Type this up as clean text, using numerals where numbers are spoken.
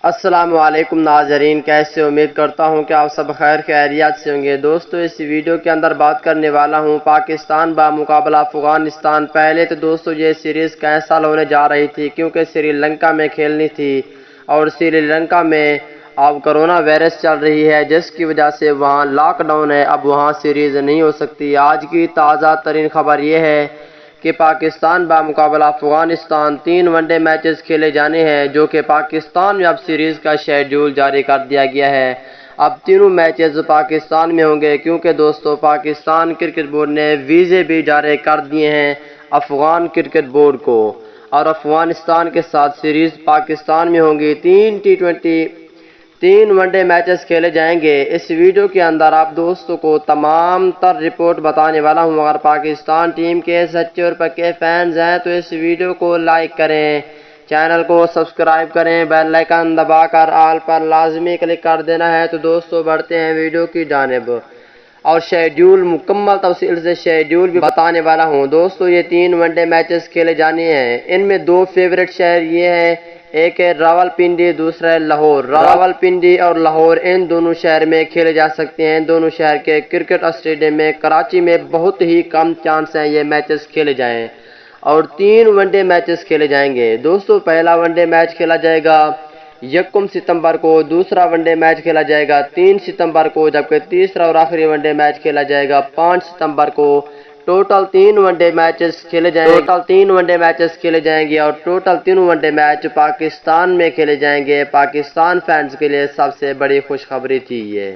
السلام علیکم ناظرین، کیسے؟ امید کرتا ہوں کہ آپ سب خیر خیریت سے ہوں گے۔ دوستو اس ویڈیو کے اندر بات کرنے والا ہوں پاکستان بمقابلہ افغانستان۔ پہلے تو دوستو یہ سیریز کینسل ہونے جا رہی تھی کیونکہ سری لنکا میں کھیلنی تھی، اور سری لنکا میں اب کرونا وائرس چل رہی ہے جس کی وجہ سے وہاں لاک ڈاؤن ہے، اب وہاں سیریز نہیں ہو سکتی۔ آج کی تازہ ترین خبر یہ ہے کہ پاکستان بمقابلہ افغانستان 3 ون ڈے میچز کھیلے جانے ہیں، جو کہ پاکستان میں اب سیریز کا شیڈول جاری کر دیا گیا ہے۔ اب تینوں میچز پاکستان میں ہوں گے کیونکہ دوستو پاکستان کرکٹ بورڈ نے ویزے بھی جاری کر دیے ہیں افغان کرکٹ بورڈ کو، اور افغانستان کے ساتھ سیریز پاکستان میں ہوں گی۔ 3 ون ڈے میچز کھیلے جائیں گے۔ اس ویڈیو کے اندر آپ دوستوں کو تمام تر رپورٹ بتانے والا ہوں۔ اگر پاکستان ٹیم کے سچے اور پکے فینز ہیں تو اس ویڈیو کو لائک کریں، چینل کو سبسکرائب کریں، بیل آئیکن دبا کر آل پر لازمی کلک کر دینا ہے۔ تو دوستو بڑھتے ہیں ویڈیو کی جانب، اور شیڈول مکمل تفصیل سے شیڈول بھی بتانے والا ہوں۔ دوستو یہ 3 ون ڈے میچز کھیلے جانے ہیں، ان میں 2 فیورٹ شہر یہ ہیں، ایک ہے راولپنڈی، دوسرا ہے لاہور۔ راولپنڈی اور لاہور ان دونوں شہر میں کھیلے جا سکتے ہیں۔ دونوں شہر کے کرکٹ اسٹیڈیم میں کراچی میں بہت ہی کم چانس ہیں یہ میچز کھیلے جائیں، اور 3 ون ڈے میچز کھیلے جائیں گے۔ دوستو پہلا ون ڈے میچ کھیلا جائے گا 1 ستمبر کو، دوسرا ون ڈے میچ کھیلا جائے گا 3 ستمبر کو، جبکہ تیسرا اور آخری ون ڈے میچ کھیلا جائے گا 5 ستمبر کو۔ ٹوٹل 3 ون ڈے میچز کھیلے جائیں گے، اور total 3 one day match Pakistan میں کھیلے جائیں گے۔ پاکستان فینز کے لیے سب سے بڑی خوشخبری تھی یہ۔